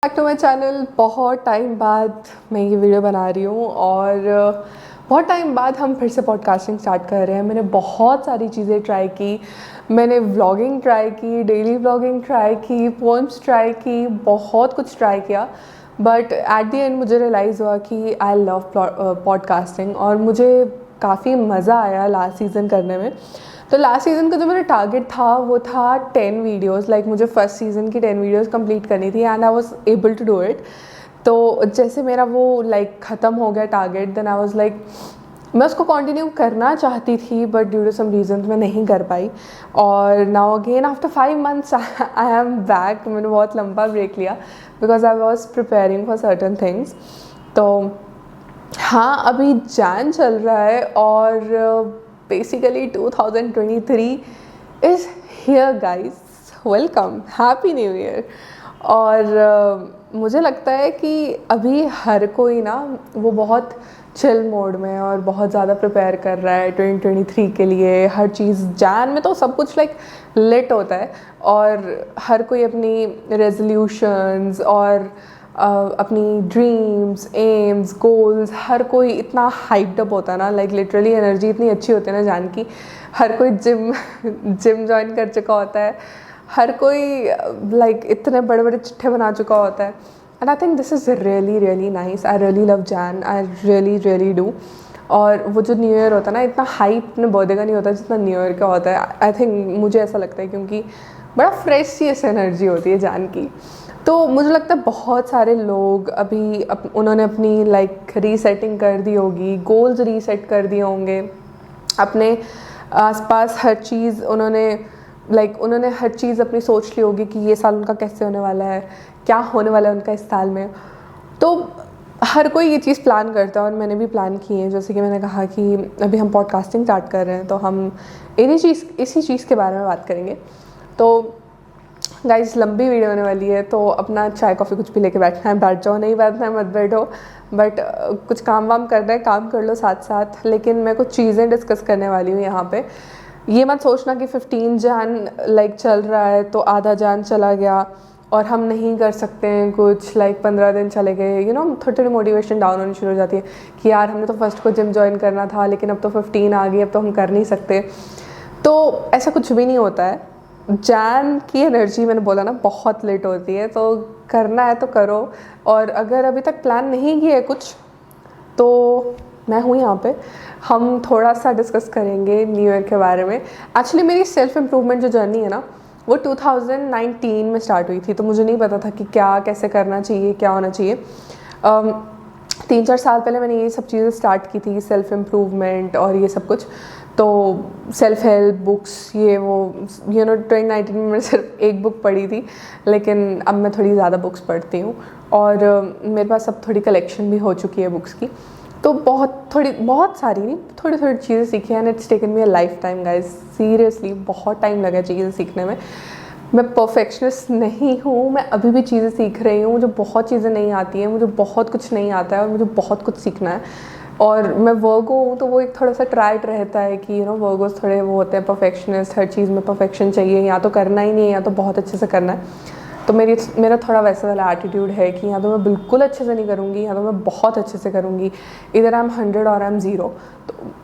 Back to my channel. बहुत time बाद मैं ये वीडियो बना रही हूँ और बहुत टाइम बाद हम फिर से पॉडकास्टिंग स्टार्ट कर रहे हैं। मैंने बहुत सारी चीज़ें ट्राई की। मैंने व्लॉगिंग ट्राई की, डेली व्लॉगिंग ट्राई की, पोएम्स ट्राई की, बहुत कुछ ट्राई किया। बट एट द एंड मुझे रियलाइज़ हुआ कि आई लव पॉडकास्टिंग और मुझे काफ़ी मज़ा आया लास्ट सीज़न करने में। तो लास्ट सीज़न का जो मेरा टारगेट था वो था 10 वीडियोज़। लाइक मुझे फर्स्ट सीज़न की 10 वीडियोज़ कंप्लीट करनी थी and I was able to do it. तो जैसे मेरा वो ख़त्म हो गया target, then I was like मैं उसको कंटिन्यू करना चाहती थी but due to some reason मैं नहीं कर पाई। और now again after 5 months I am back. मैंने बहुत लंबा ब्रेक लिया because I was preparing for certain things. तो हाँ, अभी जैन चल रहा है और basically 2023 is here guys. Welcome, happy new year. और मुझे लगता है कि अभी हर कोई ना वो बहुत चिल मोड में और बहुत ज़्यादा प्रिपेयर कर रहा है 2023 के लिए। हर चीज़ जैन में तो सब कुछ लाइक लेट होता है और हर कोई अपनी रेजोल्यूशंस और अपनी ड्रीम्स, एम्स, गोल्स, हर कोई इतना हाइप्ड अप होता है ना। लाइक लिटरली एनर्जी इतनी अच्छी होती है ना जान की। हर कोई जिम ज्वाइन कर चुका होता है, हर कोई लाइक इतने बड़े बड़े चिट्ठे बना चुका होता है। And I think this is really really nice. I really love Jain, I really really do. और वो जो न्यू ईयर होता है ना, इतना हाइप अपने बर्थडे का नहीं होता जितना न्यू ईयर का होता है। आई थिंक मुझे ऐसा लगता है क्योंकि बड़ा फ्रेश सी ऐसी एनर्जी होती है जान की। तो मुझे लगता है बहुत सारे लोग अभी उन्होंने अपनी लाइक रीसेटिंग कर दी होगी, गोल्स रीसेट कर दिए होंगे, अपने आसपास हर चीज़ उन्होंने हर चीज़ अपनी सोच ली होगी कि ये साल उनका कैसे होने वाला है, क्या होने वाला है उनका इस साल में। तो हर कोई ये चीज़ प्लान करता है और मैंने भी प्लान की है। जैसे कि मैंने कहा कि अभी हम पॉडकास्टिंग स्टार्ट कर रहे हैं तो हम इसी चीज़ के बारे में बात करेंगे। तो गाइस, लंबी वीडियो होने वाली है तो अपना चाय कॉफ़ी कुछ भी लेके बैठना है, बैठ जाओ, नहीं बैठना है मत बैठो। बट कुछ काम वाम करना है, काम कर लो साथ साथ। लेकिन मैं कुछ चीज़ें डिस्कस करने वाली हूँ यहाँ पे। ये मत सोचना कि 15 जैन लाइक चल रहा है तो आधा जैन चला गया और हम नहीं कर सकते हैं कुछ। लाइक 15 दिन चले गए, थोड़ी थोड़ी मोटिवेशन डाउन होनी शुरू हो जाती है कि यार हमने तो फर्स्ट को जिम ज्वाइन करना था लेकिन अब तो 15 आ गई, अब तो हम कर नहीं सकते। तो ऐसा कुछ भी नहीं होता है। जैन की एनर्जी, मैंने बोला ना, बहुत लेट होती है। तो करना है तो करो। और अगर अभी तक प्लान नहीं किया है कुछ तो मैं हूँ यहाँ पे। हम थोड़ा सा डिस्कस करेंगे न्यू ईयर के बारे में। एक्चुअली मेरी सेल्फ इम्प्रूवमेंट जो जर्नी है ना वो 2019 में स्टार्ट हुई थी। तो मुझे नहीं पता था कि क्या कैसे करना चाहिए, क्या होना चाहिए। 3-4 साल पहले मैंने ये सब चीज़ें स्टार्ट की थी, सेल्फ इम्प्रूवमेंट और ये सब कुछ। तो सेल्फ हेल्प बुक्स, ये वो 2019 में मैंने सिर्फ एक बुक पढ़ी थी, लेकिन अब मैं थोड़ी ज़्यादा बुक्स पढ़ती हूँ और मेरे पास अब थोड़ी कलेक्शन भी हो चुकी है बुक्स की। तो बहुत सारी नहीं, थोड़ी थोड़ी चीज़ें सीखी and it's taken me a life time guys. Seriously बहुत टाइम लगा चीज़ें सीखने में। मैं परफेक्शनिस्ट नहीं हूँ, मैं अभी भी चीज़ें सीख रही हूँ। मुझे बहुत चीज़ें नहीं आती हैं, मुझे बहुत कुछ नहीं आता है और मुझे बहुत कुछ सीखना है। और मैं वर्गो हूँ तो वो एक थोड़ा सा ट्राइड रहता है कि वर्गोस थोड़े वो होते हैं परफेक्शनिस्ट, हर चीज़ में परफेक्शन चाहिए, या तो करना ही नहीं है या तो बहुत अच्छे से करना है। तो मेरा थोड़ा वैसा वाला एटीट्यूड है कि या तो मैं बिल्कुल अच्छे से नहीं करूँगी या तो मैं बहुत अच्छे से करूँगी। इधर आई एम 100 और आई एम 0।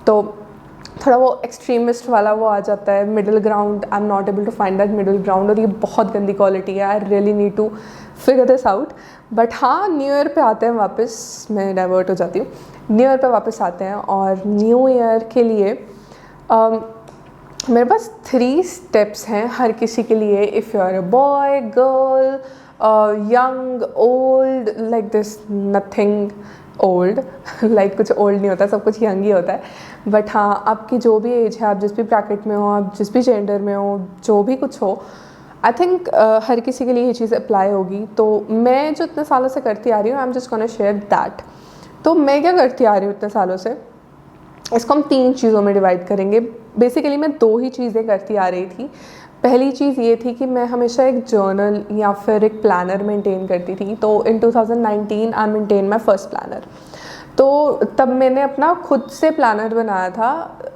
तो थोड़ा वो एक्सट्रीमिस्ट वाला वो आ जाता है, middle ground. I am not able to find that middle ground और ये बहुत गंदी क्वालिटी है। I really need to figure this out. But हाँ, न्यू ईयर पे आते हैं वापस। मैं डाइवर्ट हो जाती हूँ। न्यू ईयर पे वापस आते हैं और न्यू ईयर के लिए मेरे पास 3 स्टेप्स हैं हर किसी के लिए। If you are a boy, girl, young, old, like this nothing old. Like कुछ ओल्ड नहीं होता, सब कुछ यंग ही होता है। बट हाँ, आपकी जो भी एज है, आप जिस भी ब्रैकेट में हो, आप जिस भी जेंडर में हो, जो भी कुछ हो, आई थिंक हर किसी के लिए ये चीज़ अप्लाई होगी। तो मैं जो इतने सालों से करती आ रही हूँ, I am just gonna share that. तो मैं क्या करती आ रही हूँ इतने सालों से, इसको हम 3 चीज़ों में डिवाइड करेंगे। बेसिकली मैं 2 ही चीज़ें करती आ रही थी। पहली चीज़ ये थी कि मैं हमेशा एक जर्नल या फिर एक प्लानर मेंटेन करती थी। तो in 2019 I maintain my first planner. तो तब मैंने अपना खुद से प्लानर बनाया था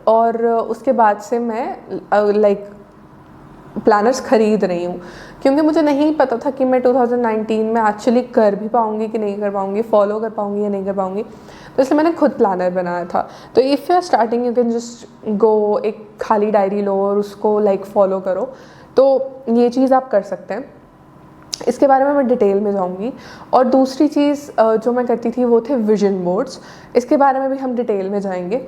और उसके बाद से मैं लाइक प्लानर्स ख़रीद रही हूँ, क्योंकि मुझे नहीं पता था कि मैं 2019 में एक्चुअली कर भी पाऊँगी कि नहीं कर पाऊँगी, फॉलो कर पाऊँगी या नहीं कर पाऊँगी। तो इसलिए मैंने खुद प्लानर बनाया था। तो if you are starting you can just go, एक खाली डायरी लो और उसको लाइक फॉलो करो। तो ये चीज़ आप कर सकते हैं। इसके बारे में मैं डिटेल में जाऊंगी। और दूसरी चीज़ जो मैं करती थी वो थे विजन बोर्ड्स, इसके बारे में भी हम डिटेल में जाएंगे।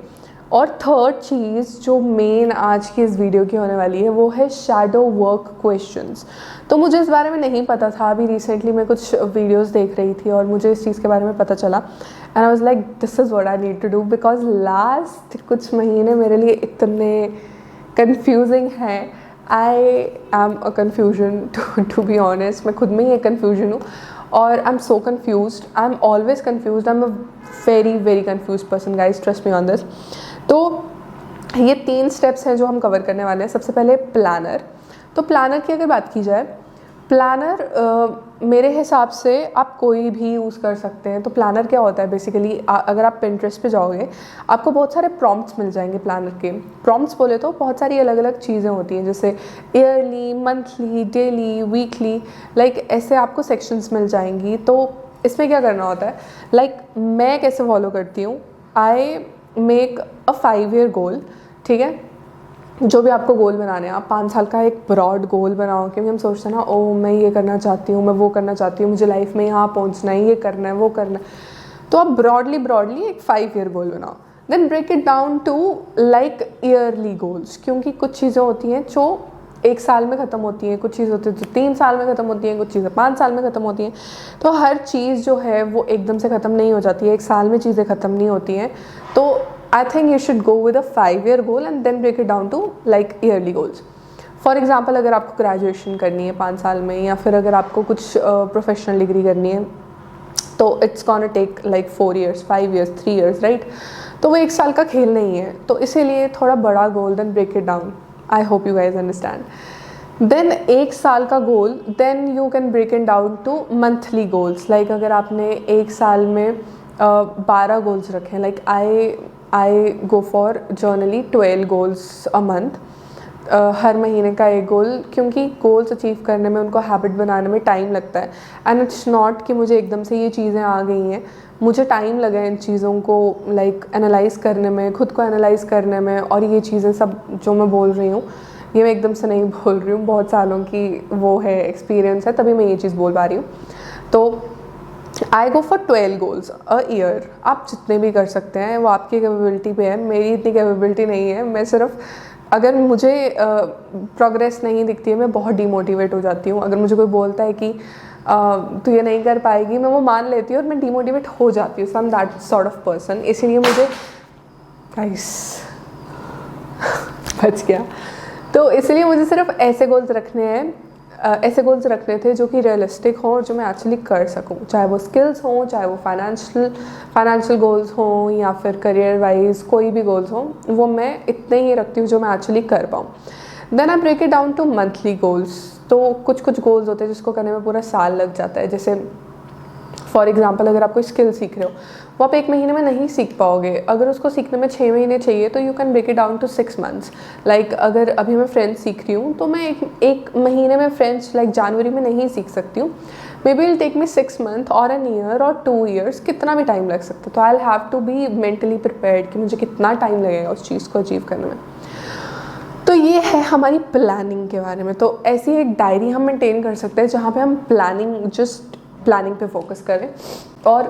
और थर्ड चीज़ जो मेन आज की इस वीडियो की होने वाली है वो है शैडो वर्क क्वेश्चंस। तो मुझे इस बारे में नहीं पता था, अभी रिसेंटली मैं कुछ वीडियोस देख रही थी और मुझे इस चीज़ के बारे में पता चला and I was like this is what I need to do, because last कुछ महीने मेरे लिए इतने कन्फ्यूजिंग हैं। I am a confusion to be honest, मैं खुद में ही एक कन्फ्यूजन हूँ और I am so confused, I am always confused, I am a very very confuse person guys, trust me on this. तो ये 3 स्टेप्स हैं जो हम कवर करने वाले हैं। सबसे पहले प्लानर। तो प्लानर की अगर बात की जाए, प्लानर मेरे हिसाब से आप कोई भी यूज़ कर सकते हैं। तो प्लानर क्या होता है बेसिकली, अगर आप पिंटरेस्ट पे जाओगे आपको बहुत सारे प्रॉम्प्ट्स मिल जाएंगे। प्लानर के प्रॉम्प्ट्स बोले तो बहुत सारी अलग अलग चीज़ें होती हैं, जैसे yearly, monthly, daily, weekly, like ऐसे आपको सेक्शंस मिल जाएंगी। तो इसमें क्या करना होता है, लाइक मैं कैसे फॉलो करती हूँ, आई मेक अ 5 ईयर गोल। ठीक है, जो भी आपको गोल बनाने हैं, आप 5 साल का एक ब्रॉड गोल बनाओ, क्योंकि हम सोचते हैं ना, ओ मैं ये करना चाहती हूँ, मैं वो करना चाहती हूँ, मुझे लाइफ में यहाँ पहुँचना है, ये करना है, वो करना है। तो आप ब्रॉडली एक 5 ईयर गोल बनाओ, then break it down to like yearly goals, क्योंकि कुछ चीज़ें होती हैं जो 1 साल में ख़त्म होती हैं, कुछ चीज़ होती है जो 3 साल में ख़त्म होती हैं, कुछ चीज़ें 5 साल में ख़त्म होती हैं। तो हर चीज़ जो है वो एकदम से ख़त्म नहीं हो जाती है, 1 साल में चीज़ें ख़त्म नहीं होती हैं। तो I think you should go with a 5 year goal and then break it down to like yearly goals. For example, अगर आपको ग्रेजुएशन करनी है 5 साल में, या फिर अगर आपको कुछ प्रोफेशनल डिग्री करनी है, तो it's gonna take like 4 years, 5 years, 3 years, right? तो वो 1 साल का खेल नहीं है, तो इसीलिए थोड़ा बड़ा गोल, then break it down. I hope you guys understand. Then 1 साल का गोल, then you can break it down to monthly goals. Like अगर आपने 1 साल में 12 गोल्स रखे हैं, लाइक आई गो फॉर जर्नली 12 गोल्स अ मंथ, हर महीने का एक गोल, क्योंकि गोल्स अचीव करने में, उनको हैबिट बनाने में टाइम लगता है। एंड इट्स नॉट कि मुझे एकदम से ये चीज़ें आ गई हैं, मुझे टाइम लगा है इन चीज़ों को लाइक एनालाइज़ करने में, खुद को एनालाइज़ करने में। और ये चीज़ें सब जो मैं बोल रही हूँ, ये मैं एकदम से नहीं बोल रही हूँ, बहुत सालों की वो है एक्सपीरियंस है, तभी मैं ये चीज़ बोल पा रही हूँ। तो I go for 12 goals a year. आप जितने भी कर सकते हैं, वो आपकी कैपेबिलिटी पे है, मेरी इतनी कैपेबिलिटी नहीं है। मैं सिर्फ, अगर मुझे प्रोग्रेस नहीं दिखती है, मैं बहुत डिमोटिवेट हो जाती हूँ। अगर मुझे कोई बोलता है कि तू ये नहीं कर पाएगी, मैं वो मान लेती हूँ और मैं डिमोटिवेट हो जाती हूँ। So I am that sort of person. इसीलिए मुझे गाइस बच गया। तो इसलिए मुझे सिर्फ ऐसे गोल्स रखने हैं, ऐसे गोल्स रखने थे जो कि रियलिस्टिक हों और जो मैं एक्चुअली कर सकूं, चाहे वो स्किल्स हों, चाहे वो फाइनेंशियल गोल्स हों, या फिर करियर वाइज कोई भी गोल्स हों, वो मैं इतने ही रखती हूँ जो मैं एक्चुअली कर पाऊँ। Then I break it down to monthly goals. तो कुछ गोल्स होते हैं जिसको करने में पूरा साल लग जाता है। जैसे फॉर एग्जाम्पल, अगर आप कोई स्किल सीख रहे हो, वो आप 1 महीने में नहीं सीख पाओगे। अगर उसको सीखने में 6 महीने चाहिए, तो you can break it down to 6 months. Like अगर अभी मैं फ्रेंच सीख रही हूँ, तो मैं एक महीने में फ्रेंच लाइक जनवरी में नहीं सीख सकती हूँ। Maybe will take me 6 month और एन ईयर और 2 years, कितना भी टाइम लग सकता है। तो I will have to be mentally prepared कि मुझे कितना टाइम लगेगा उस चीज़ को अचीव करने में। तो ये है हमारी प्लानिंग के बारे में। तो ऐसी एक डायरी हम मेंटेन कर सकते हैं जहाँ पे हम प्लानिंग पे फोकस करें। और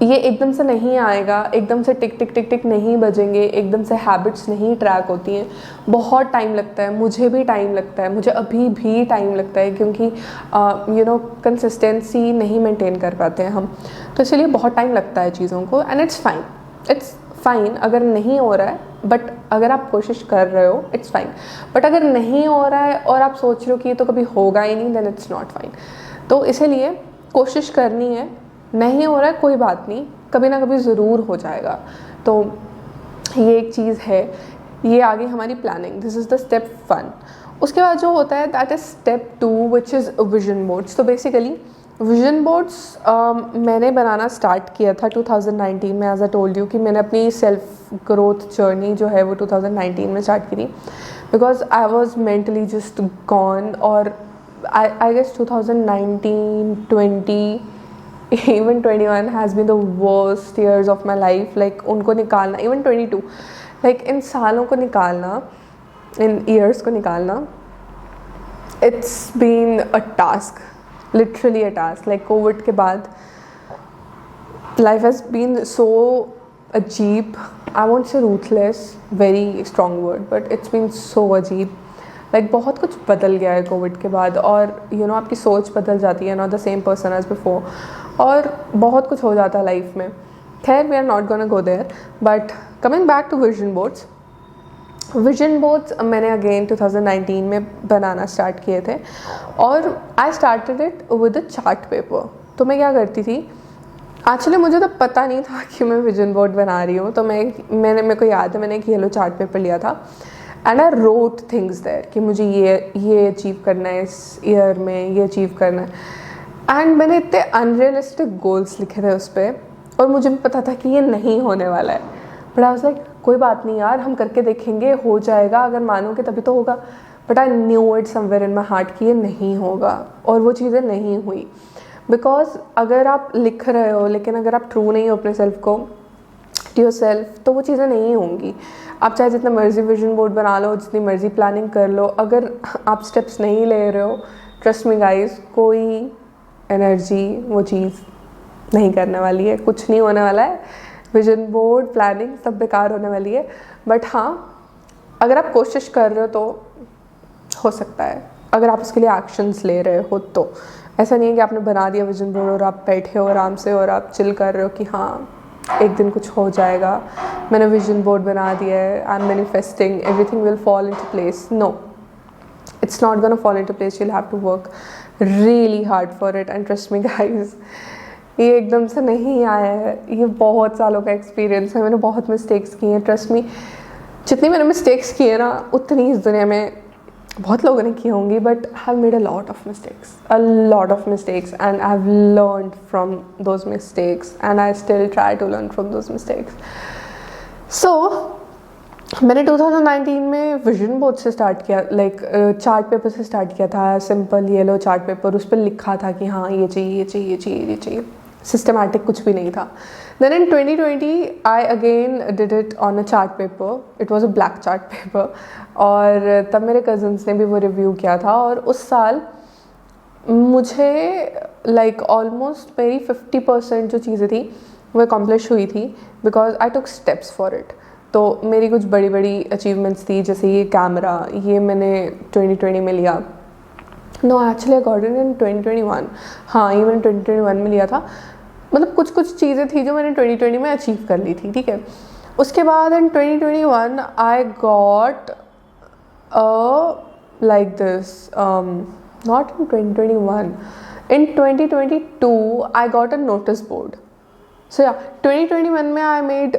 ये एकदम से नहीं आएगा, एकदम से टिक टिक टिक टिक नहीं बजेंगे, एकदम से हैबिट्स नहीं ट्रैक होती हैं, बहुत टाइम लगता है। मुझे भी टाइम लगता है, मुझे अभी भी टाइम लगता है, क्योंकि कंसिस्टेंसी नहीं मेंटेन कर पाते हैं हम। तो इसलिए बहुत टाइम लगता है चीज़ों को। एंड इट्स फाइन अगर नहीं हो रहा है, बट अगर आप कोशिश कर रहे हो, इट्स फाइन। बट अगर नहीं हो रहा है और आप सोच रहे हो कि ये तो कभी होगा ही नहीं, देन इट्स नॉट फाइन। तो इसीलिए कोशिश करनी है। नहीं हो रहा है कोई बात नहीं, कभी ना कभी ज़रूर हो जाएगा। तो ये एक चीज़ है। ये आ गई हमारी planning, this is the step 1। उसके बाद जो होता है that is step 2, which is vision boards. तो बेसिकली विजन बोर्ड्स मैंने बनाना स्टार्ट किया था 2019 में, एज आई टोल्ड यू कि मैंने अपनी सेल्फ ग्रोथ जर्नी जो है वो 2019 में स्टार्ट की थी, because I was mentally just gone. और I guess 2019, 20, even 21 has been the worst years of my life. Like उनको निकालना, even 22, like इन सालों को निकालना, इन years को निकालना, it's been a task, literally a task. Like COVID के बाद life has been so अजीब, I won't say ruthless, very strong word, but it's been so अजीब. लाइक बहुत कुछ बदल गया है कोविड के बाद, और आपकी सोच बदल जाती है, not the same person as before, और बहुत कुछ हो जाता है लाइफ में। खैर, we are not gonna go there, but coming back to vision boards. Vision boards मैंने अगेन 2019 में बनाना स्टार्ट किए थे, और I started it with a chart paper. तो मैं क्या करती थी, एक्चुअली मुझे तो पता नहीं था कि मैं विजन बोर्ड बना रही हूँ, तो मेरे को याद है मैंने एक येलो चार्ट पेपर लिया था, and I wrote things there कि मुझे ये अचीव करना है इस ईयर में, ये अचीव करना है। एंड मैंने इतने अनरियलिस्टिक गोल्स लिखे थे उस पर, और मुझे भी पता था कि ये नहीं होने वाला है, बट आई वाज लाइक कोई बात नहीं यार, हम करके देखेंगे, हो जाएगा, अगर मानोगे तभी तो होगा। But I knew it somewhere in my heart कि ये नहीं होगा, और वो चीज़ें नहीं हुई। बिकॉज अगर आप लिख रहे हो लेकिन अगर आप ट्रू नहीं हो अपने सेल्फ को, टू योर सेल्फ, तो वो चीज़ें नहीं होंगी। आप चाहे जितना मर्जी विजन बोर्ड बना लो, जितनी मर्जी प्लानिंग कर लो, अगर आप स्टेप्स नहीं ले रहे हो, ट्रस्ट मी गाइस, कोई एनर्जी वो चीज़ नहीं करने वाली है, कुछ नहीं होने वाला है। विजन बोर्ड, प्लानिंग सब बेकार होने वाली है। बट हाँ, अगर आप कोशिश कर रहे हो तो हो सकता है, अगर आप उसके लिए एक्शंस ले रहे हो तो। ऐसा नहीं है कि आपने बना दिया विजन बोर्ड और आप बैठे हो आराम से और आप चिल कर रहे हो कि हाँ एक दिन कुछ हो जाएगा, मैंने विजन बोर्ड बना दिया है, I am manifesting, everything will fall into place. No, it's not gonna fall into place. You'll have to work really hard for it, and trust me guys, ये एकदम से नहीं आया है, ये बहुत सालों का एक्सपीरियंस है। मैंने बहुत मिस्टेक्स किए हैं, ट्रस्ट मी। जितनी मैंने मिस्टेक्स की है ना, उतनी इस दुनिया में बहुत लोगों ने की होंगी, but I have made a lot of mistakes and I have learned from those mistakes, and I still try to learn from those mistakes. So मैंने 2019 में विजन बोर्ड से स्टार्ट किया, लाइक चार्ट पेपर से start किया था, simple yellow chart paper, उस पर लिखा था कि हाँ ये चाहिए, ये चाहिए, ये चाहिए, ये चाहिए। सिस्टमैटिक कुछ भी नहीं था। Then in 2020 I again did it on a chart paper, it was a black chart paper, और तब मेरे कज़न्स ने भी वो रिव्यू किया था, और उस साल मुझे लाइक ऑलमोस्ट मेरी 50% जो चीज़ें थी वो अकम्प्लिश हुई थी, because I took steps for it. तो मेरी कुछ बड़ी बड़ी अचीवमेंट्स थी, जैसे ये कैमरा, ये मैंने 2020 में लिया। No, actually I got it in 2021। हाँ, ये मैंने 2021 में लिया था। मतलब कुछ कुछ चीज़ें थी जो मैंने 2020 में अचीव कर ली थी, ठीक है। उसके बाद in 2021 I got like this, not in 2021, in 2022 I got a notice board. So yeah 2021 में I made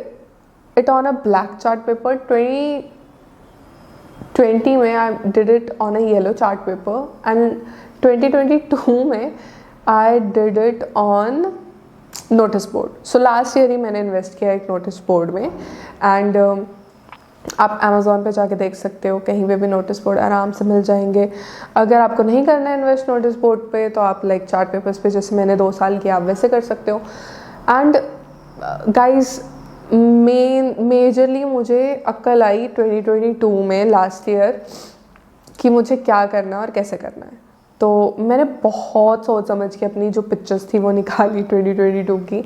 it on a black chart paper, 2020 में I did it on a yellow chart paper, and 2022 में I did it on notice board. So last year ही मैंने invest किया एक notice board में, and आप Amazon पे जाके देख सकते हो, कहीं पे भी नोटिस बोर्ड आराम से मिल जाएंगे। अगर आपको नहीं करना है इन्वेस्ट नोटिस बोर्ड पे, तो आप लाइक चार्ट पेपर्स पे जैसे मैंने 2 साल किया, आप वैसे कर सकते हो। एंड गाइज, मेजरली मुझे अक्ल आई 2022 में, लास्ट ईयर, कि मुझे क्या करना है और कैसे करना है। तो मैंने बहुत सोच समझ के अपनी जो पिक्चर्स थी वो निकाली 2022 की,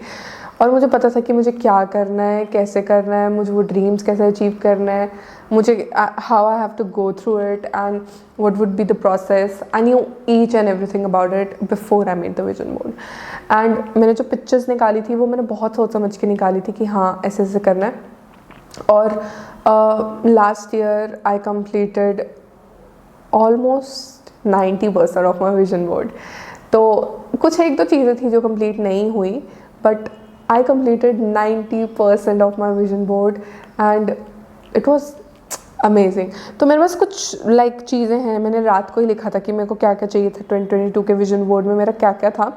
और मुझे पता था कि मुझे क्या करना है, कैसे करना है, मुझे वो ड्रीम्स कैसे अचीव करना है, मुझे how I have to go through it, and what would be the process. I knew each and everything about it before I made the vision board. And मैंने जो पिक्चर्स निकाली थी वो मैंने बहुत सोच समझ के निकाली थी कि हाँ ऐसे ऐसे करना है। और last year I completed almost 90% of my vision board. तो कुछ एक दो चीज़ें थी जो कंप्लीट नहीं हुई, but I completed 90% of my vision board and it was amazing. तो मेरे पास कुछ चीज़ें हैं, मैंने रात को ही लिखा था कि मेरे को क्या क्या चाहिए था 2022 के विजन बोर्ड में, मेरा क्या क्या था।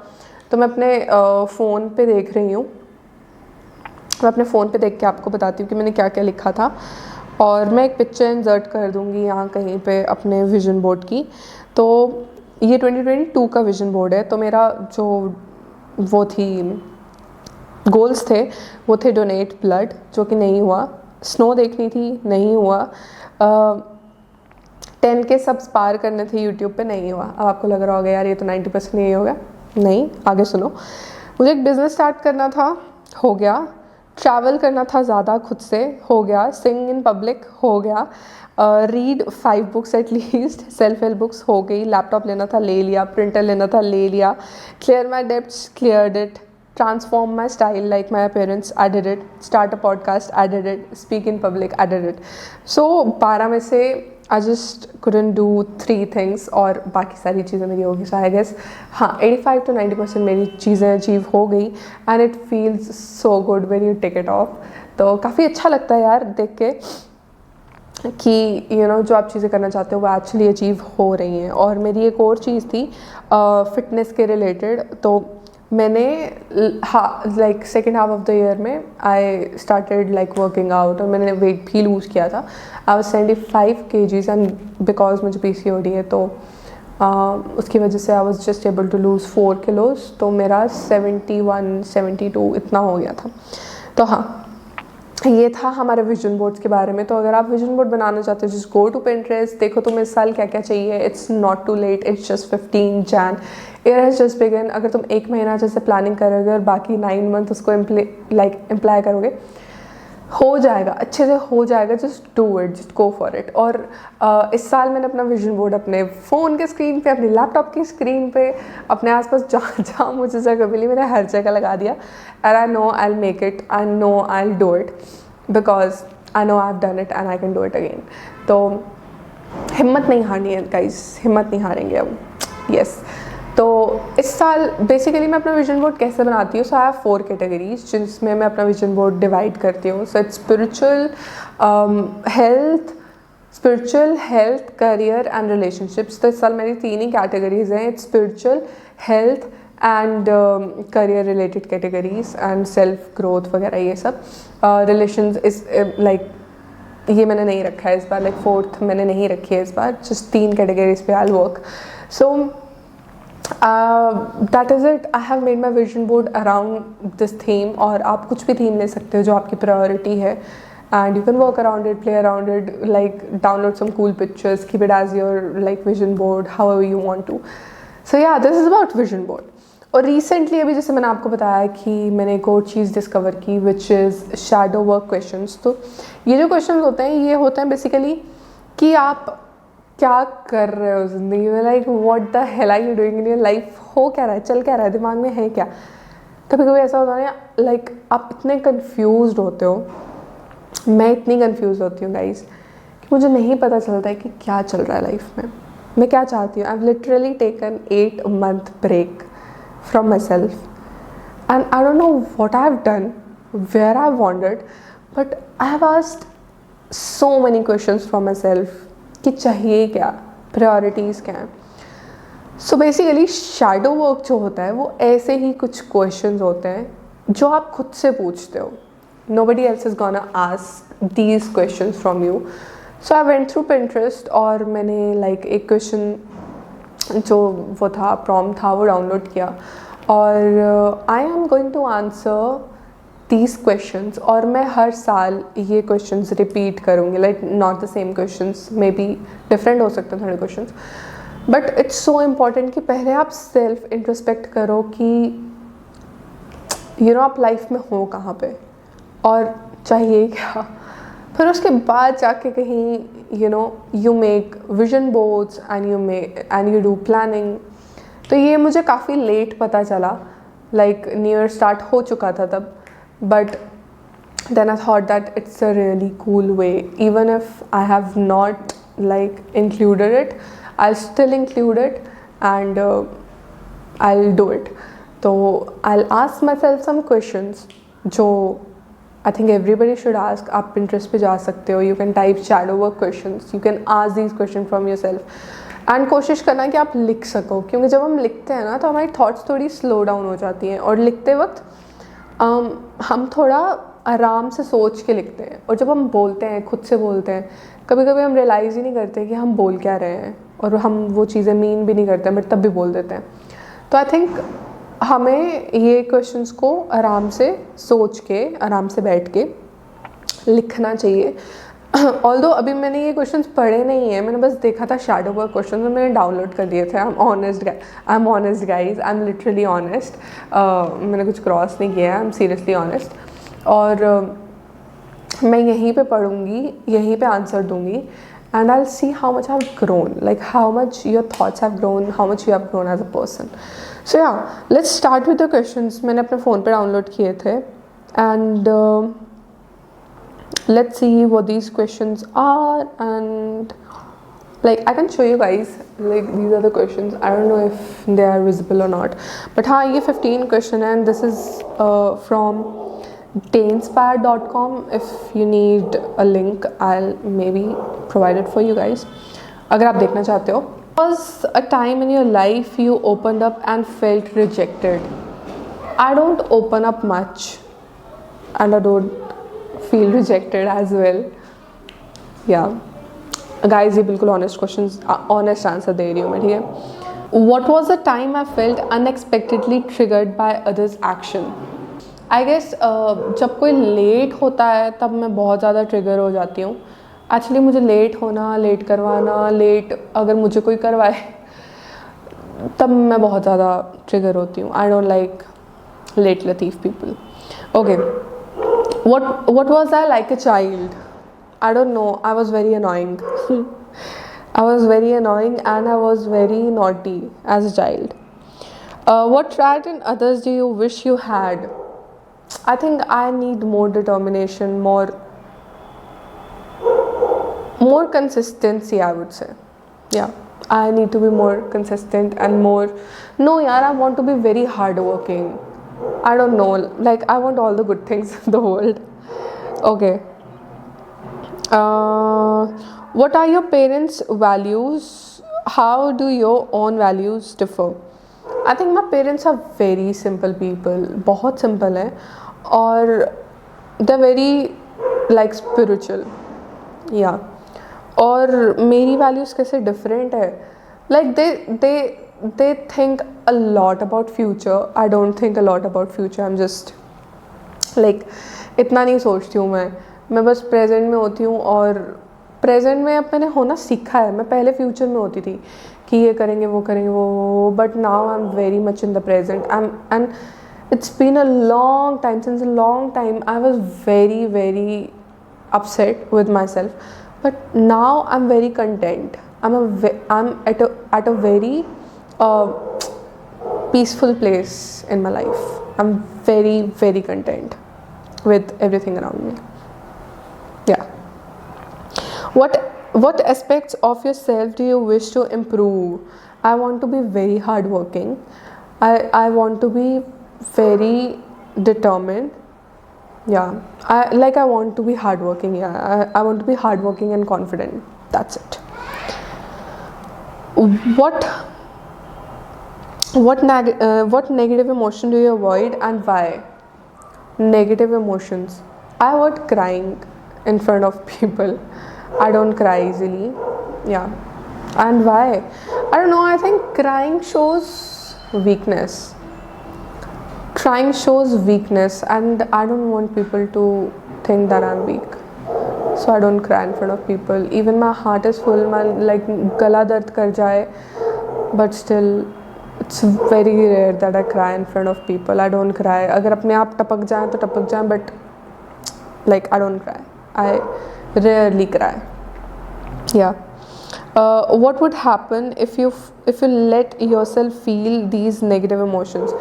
तो मैं अपने फ़ोन पे देख रही हूँ, मैं अपने फ़ोन पे देख के आपको बताती हूँ कि मैंने क्या क्या लिखा था, और मैं एक पिक्चर इंसर्ट कर दूँगी यहाँ कहीं पे अपने विजन बोर्ड की। तो ये 2022 का विजन बोर्ड है। तो मेरा जो वो थी गोल्स थे वो थे डोनेट ब्लड, जो कि नहीं हुआ। स्नो देखनी थी, नहीं हुआ। 10K सब्स पार करने थे यूट्यूब पे, नहीं हुआ। अब आपको लग रहा होगा यार ये तो 90% नहीं हो गया। नहीं, आगे सुनो। मुझे एक बिज़नेस स्टार्ट करना था, हो गया। ट्रैवल करना था ज़्यादा खुद से, हो गया। सिंग इन पब्लिक, हो गया। Read 5 books at least, self help books, हो गई। लैपटॉप लेना था, ले लिया। प्रिंटर लेना था, ले लिया। Clear my debts, cleared it. Transform my style like my appearance, I did it. Start a podcast, I did it. Speak in public, I did it. So 12 में से I just couldn't do 3 things, और बाकी सारी चीज़ें मेरी होगी। So I guess हाँ 85 to 90% मेरी चीज़ें अचीव हो गई, and it feels so good when you take it off. तो काफ़ी अच्छा लगता है यार देख के कि जो आप चीज़ें करना चाहते हो वो एक्चुअली अचीव हो रही हैं। और मेरी एक और चीज़ थी फिटनेस के रिलेटेड। तो मैंने like second half of the year में I started like working out, और मैंने वेट भी लूज़ किया था। I was 75 kgs, and because मुझे PCOD है तो उसकी वजह से I was just able to lose 4 kilos। तो मेरा 71 72 इतना हो गया था। तो हाँ, ये था हमारे विजन बोर्ड्स के बारे में। तो अगर आप विजन बोर्ड बनाना चाहते हो, जस्ट गो टू Pinterest, देखो तुम्हें इस साल क्या क्या चाहिए। It's not too late, it's just 15 Jan, year has just begun. अगर तुम 1 महीना जैसे प्लानिंग करोगे और बाकी 9 month उसको इम्प्लाई करोगे, हो जाएगा, अच्छे से हो जाएगा। Just do it, just go for it. और इस साल मैंने अपना विजन बोर्ड अपने फ़ोन के स्क्रीन पे, अपने लैपटॉप की स्क्रीन पे, अपने आसपास जहाँ जहाँ मुझे जगह मिली मैंने हर जगह लगा दिया। And I know I will make it, I know I will do it, because I know I have done it and I can do it again. तो हिम्मत नहीं हारनी है गाइस, हिम्मत नहीं हारेंगे अब। यस। तो इस साल बेसिकली मैं अपना विजन बोर्ड कैसे बनाती हूँ। सो आई हैव 4 categories जिसमें मैं अपना विजन बोर्ड डिवाइड करती हूँ। So it's spiritual health career and relationships. तो इस साल मेरी 3 ही कैटेगरीज हैं। It's spiritual, health and career related categories, and self growth वगैरह ये सब। रिलेशंस इस लाइक ये मैंने नहीं रखा है इस बार, लाइक 4th मैंने नहीं रखी है इस बार। जस्ट 3 कैटेगरीज पे I will work. So that is it. I have made my vision board around this theme, और आप कुछ भी थीम ले सकते हो जो आपकी प्रायोरिटी है, and you can work around it, play around it, like download some cool pictures, keep it as your like vision board, however you want to. So yeah this is about vision board. और recently अभी जैसे मैंने आपको बताया कि मैंने एक और चीज़ डिस्कवर की, which is shadow work questions. तो ये जो क्वेश्चंस होते हैं ये होते हैं बेसिकली कि आप क्या कर रहे हो ज़िंदगी में, like what the hell are you doing in your life. हो क्या रहा है, चल क्या रहा है, दिमाग में है क्या। कभी कभी ऐसा होता है लाइक आप इतने कन्फ्यूज़ होते हो, मैं इतनी कन्फ्यूज़ होती हूँ गाइस, कि मुझे नहीं पता चलता है कि क्या चल रहा है लाइफ में, मैं क्या चाहती हूँ। I have literally taken 8 month break from myself, and I don't know what I have done, where I have wandered, but I have asked so many questions from myself कि चाहिए क्या, priorities क्या हैं। So basically shadow work जो होता है वो ऐसे ही कुछ questions होते हैं जो आप खुद से पूछते हो। Nobody else is gonna ask these questions from you. So I went through Pinterest, और मैंने like एक question जो वो था प्रॉम्प्ट था वो डाउनलोड किया, और I am going to answer these questions. और मैं हर साल ये क्वेश्चंस रिपीट करूँगी, like not the same questions, maybe different हो सकते हैं थोड़े questions, but it's so important कि पहले आप सेल्फ इंट्रोस्पेक्ट करो कि आप लाइफ में हो कहाँ पे और चाहिए क्या। फिर उसके बाद जाके कहीं you make vision boards and you do planning. तो ये मुझे काफ़ी लेट पता चला, लाइक न्यू ईयर स्टार्ट हो चुका था तब, but then I thought that it's a really cool way, even if I have not like included it, I still include it and I will do it. तो I will ask myself some questions जो I think everybody should ask. आप Pinterest पे जा सकते हो, you can type shadow work questions, you can ask these questions from yourself, and कोशिश करना कि आप लिख सको, क्योंकि जब हम लिखते हैं ना तो हमारी थॉट्स थोड़ी स्लो डाउन हो जाती हैं, और लिखते वक्त हम थोड़ा आराम से सोच के लिखते हैं। और जब हम बोलते हैं, खुद से बोलते हैं, कभी कभी हम रियलाइज़ ही नहीं करते कि हम बोल क्या रहे हैं, और हम वो चीज़ें मीन भी नहीं करते बट तब भी बोल देते हैं। तो आई थिंक हमें ये क्वेश्चंस को आराम से सोच के, आराम से बैठ के लिखना चाहिए। ऑल्दो अभी मैंने ये क्वेश्चंस पढ़े नहीं है, मैंने बस देखा था शैडो वर्क क्वेश्चंस और मैंने डाउनलोड कर दिए थे। I am honest guys, I am literally honest. मैंने कुछ क्रॉस नहीं किया है, आई एम सीरियसली ऑनेस्ट। और मैं यहीं पे पढ़ूँगी, यहीं पे आंसर दूँगी, and I will see how much I have grown, like how much your thoughts have grown, how much you have grown as a person. So yeah, let's start with the questions. मैंने अपने phone पे download किए थे, and let's see what these questions are, and like I can show you guys, like these are the questions. I don't know if they are visible or not, but हाँ, ये 15 question है, and this is from tainspire.com. if you need a link, I'll maybe provide it for you guys अगर आप देखना चाहते हो। Was a time in your life you opened up and felt rejected? I don't open up much, and I don't feel rejected as well. Yeah guys, ये बिल्कुल honest questions, honest answer दे रही हूँ मैं, ठीक है। What was the time I felt unexpectedly triggered by others' action? I guess जब कोई late होता है तब मैं बहुत ज़्यादा ट्रिगर हो जाती हूँ। एक्चुअली मुझे लेट होना, लेट करवाना, लेट अगर मुझे कोई करवाए तब मैं बहुत ज़्यादा ट्रिगर होती हूँ। I don't like late Latif people. Okay, what was I like a child? I don't know, I was very annoying. I was very annoying and I was very naughty as a child. What trait in others do you wish you had? I think I need more determination, more consistency, I would say. Yeah, I need to be more consistent and more, no yaar, I want to be very hardworking. I don't know, like I want all the good things in the world. Okay, what are your parents' values? How do your own values differ? I think my parents are very simple people, बहुत simple हैं, और they're very like spiritual. Yeah, और मेरी values कैसे different है, like they think a lot about future. I don't think a lot about future. I'm just like इतना नहीं सोचती हूँ मैं बस प्रेजेंट में होती हूँ, और प्रेजेंट में अब मैंने होना सीखा है। मैं पहले फ्यूचर में होती थी कि ये करेंगे वो करेंगे वो, but now I am very much in the present. And it's been a long time, since a long time I was very very upset with myself, but now I'm very content. I'm at a very peaceful place in my life. I'm very very content with everything around me. Yeah. What aspects of yourself do you wish to improve? I want to be very hardworking. I want to be very determined. Yeah, I want to be hardworking. Yeah, I want to be hardworking and confident. That's it. What negative emotion do you avoid and why? Negative emotions. I avoid crying in front of people. I don't cry easily. Yeah, and why? I don't know. I think crying shows weakness. Crying shows weakness, and I don't want people to think that I'm weak. So I don't cry in front of people. Even my heart is full, my like gala dard kar jaye, but still it's very rare that I cry in front of people. I don't cry. अगर अपने आप टपक जाए तो टपक जाए, but like I don't cry. I rarely cry. Yeah. What would happen if you let yourself feel these negative emotions?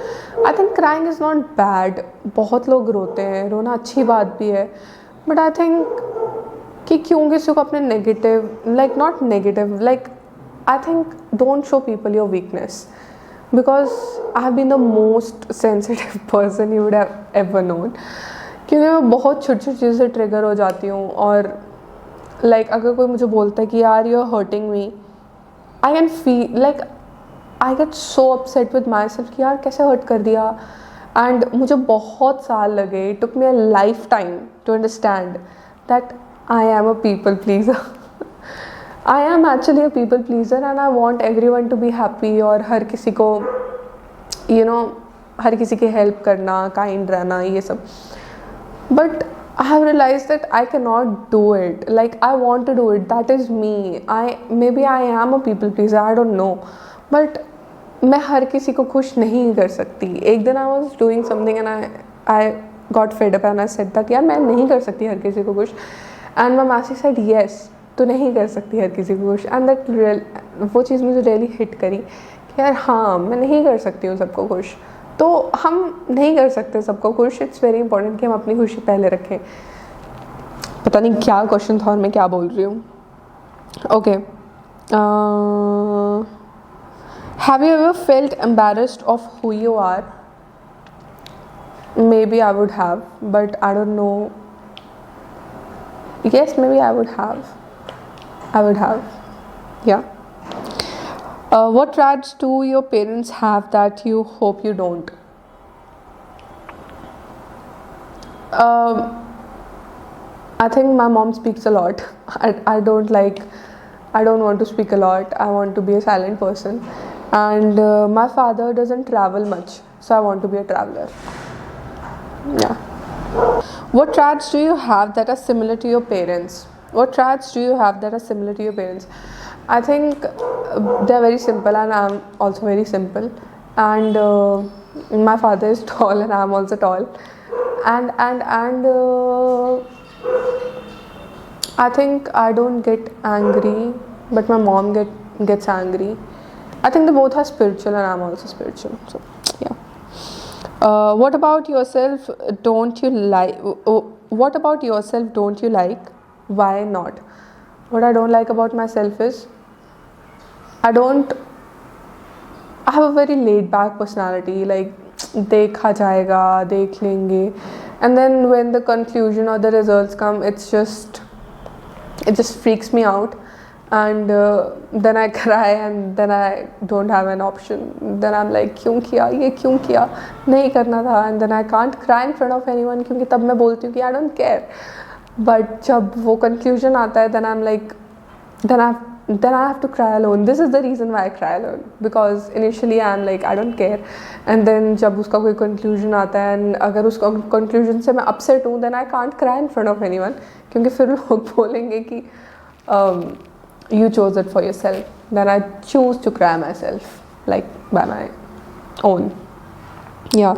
I think crying is not bad. बहुत लोग रोते हैं, रोना अच्छी बात भी है, but I think कि क्यों किसी को अपने negative, like not negative, like I think don't show people your weakness, because I have been the most sensitive person you would have ever known. क्योंकि मैं बहुत छोटी छोटी चीज़ों से ट्रिगर हो जाती हूँ, और लाइक अगर कोई मुझे बोलता है कि यार you are hurting me, I can feel like I get so upset with myself कि यार कैसे हर्ट कर दिया. एंड मुझे बहुत साल लगे, it took me a lifetime to understand that I am a people pleaser. I am actually a people pleaser and I want everyone to be happy. और हर किसी को हर किसी की हेल्प करना, काइंड रहना, ये सब. But I have realized that I cannot do it. Like I want to do it. That is me. Maybe I am a people pleaser. I don't know. But मैं हर किसी को खुश नहीं कर सकती. एक दिन I was doing something and I got fed up and I said that यार मैं नहीं कर सकती हर किसी को खुश. And my मासी said yes, तू नहीं कर सकती हर किसी को खुश. And वो चीज़ मुझे really hit करी कि यार हाँ मैं नहीं कर सकती हूँ सबको खुश. तो हम नहीं कर सकते सबको खुश. इट्स वेरी इंपॉर्टेंट कि हम अपनी खुशी पहले रखें. पता नहीं क्या क्वेश्चन था और मैं क्या बोल रही हूँ. Okay, have you ever felt embarrassed of who you are? Maybe I would have, but I don't know. Yes, maybe I would have. Yeah. What traits do your parents have that you hope you don't? I think my mom speaks a lot. I don't want to speak a lot. I want to be a silent person. And my father doesn't travel much, so I want to be a traveler. Yeah. What traits do you have that are similar to your parents? I think they're very simple and I'm also very simple. And my father is tall and I'm also tall. And I think I don't get angry, but my mom gets angry. I think they both are spiritual and I'm also spiritual. So yeah. What about yourself don't you like? Why not? What I don't like about myself is I have a very laid back personality. Like देखा जाएगा, देख लेंगे, and then when the conclusion or the results come, it just freaks me out. And then I cry and then I don't have an option. Then I'm like क्यों किया, नहीं करना था. And then I can't cry in front of anyone क्योंकि तब मैं बोलती हूँ कि I don't care. But जब वो conclusion आता है, then I'm like, then I have to cry alone. This is the reason why I cry alone, because initially I'm like I don't care, and then जब उसका कोई conclusion आता है and अगर उस conclusion से मैं upset हूँ, then I can't cry in front of anyone क्योंकि फिर लोग बोलेंगे कि you chose it for yourself. Then I choose to cry myself, like by my own. Yeah.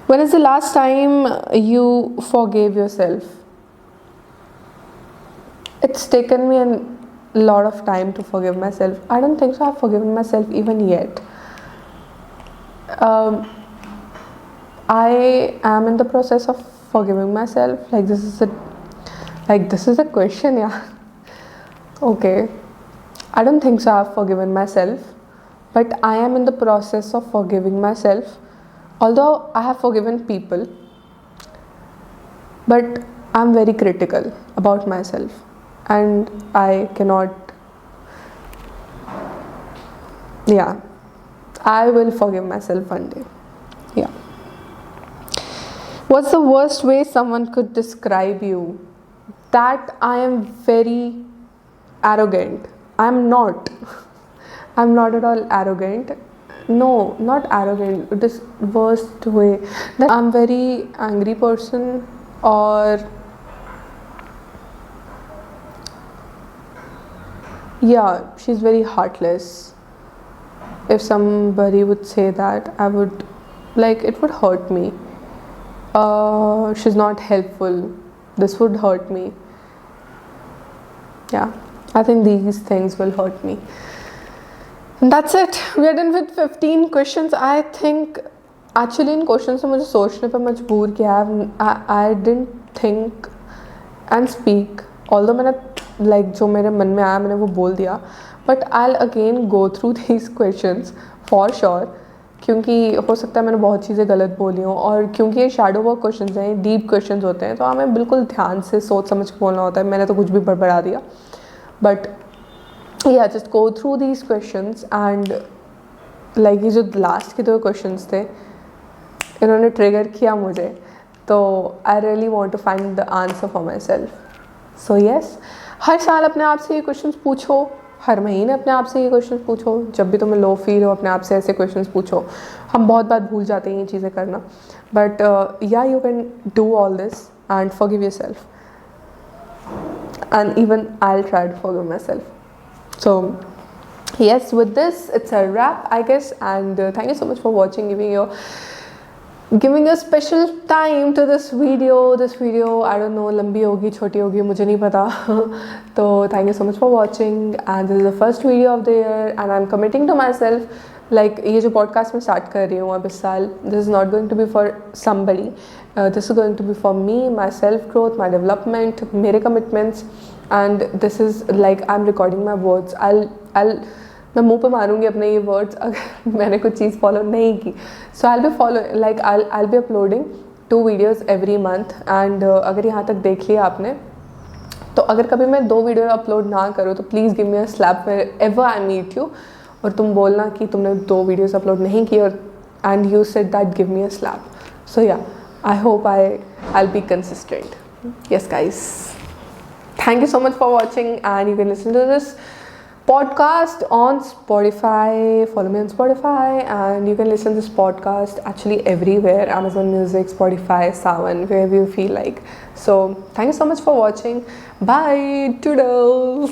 When is the last time you forgave yourself? It's taken me a lot of time to forgive myself. I don't think so I've forgiven myself even yet. I am in the process of forgiving myself. Like this is a question, yeah. Okay. I don't think so I've forgiven myself, but I am in the process of forgiving myself. Although I have forgiven people, but I'm very critical about myself. And I cannot, yeah, I will forgive myself one day. Yeah. What's the worst way someone could describe you? That I am very arrogant. I'm not at all arrogant. No, not arrogant. This worst way, that I'm very angry person, or yeah, she's very heartless. If somebody would say that, I would, like, it would hurt me. She's not helpful. This would hurt me. Yeah, I think these things will hurt me. And that's it. We are done with 15 questions. I think actually in questions से मुझे सोचने पर मजबूर किया. I didn't think and speak. Although मैंने जो मेरे मन में आया मैंने वो बोल दिया, but I'll again go through these questions for sure, क्योंकि हो सकता है मैंने बहुत चीज़ें गलत बोली हूँ, और क्योंकि ये शैडो वर्क क्वेश्चंस हैं, डीप क्वेश्चंस होते हैं, तो हमें बिल्कुल ध्यान से सोच समझ के बोलना होता है. मैंने तो कुछ भी बड़बड़ा दिया, but yeah, just go through these questions and like ये जो लास्ट के 2 क्वेश्चंस थे इन्होंने ट्रिगर किया मुझे, तो I really want to find the answer for myself. So yes, हर साल अपने आप से ये क्वेश्चंस पूछो, हर महीने अपने आप से ये क्वेश्चंस पूछो, जब भी तुम्हें लो फील हो अपने आप से ऐसे क्वेश्चंस पूछो। हम बहुत बार भूल जाते हैं ये चीज़ें करना, बट या you can do all this and forgive yourself, and even I'll try to forgive myself. So yes, with this it's a wrap, I guess, and thank you so much for watching, giving a special time to this video. I don't know lambi hogi choti hogi mujhe nahi pata so thank you so much for watching, and this is the first video of the year and I'm committing to myself, like ये जो podcast मैं start कर रही हूँ अब इस साल, this is not going to be for somebody, this is going to be for me, my self growth, my development, मेरे commitments, and this is like I'm recording my words. I'll मैं मुंह पे मारूंगी अपने ये वर्ड्स अगर मैंने कुछ चीज़ फॉलो नहीं की। So I will be uploading 2 videos every month, and अगर यहाँ तक देख लिया आपने, तो अगर कभी मैं 2 वीडियो अपलोड ना करूँ तो please give me a slap wherever I meet you, और तुम बोलना कि तुमने 2 वीडियोज़ अपलोड नहीं की, और and you said that give me a slap. So yeah, I hope I'll be consistent. Yes guys, thank you so much for watching, and you can listen to this podcast on Spotify. Follow me on Spotify, and you can listen to this podcast actually everywhere: Amazon Music, Spotify, Sawan, wherever you feel like. So thank you so much for watching. Bye, toodles.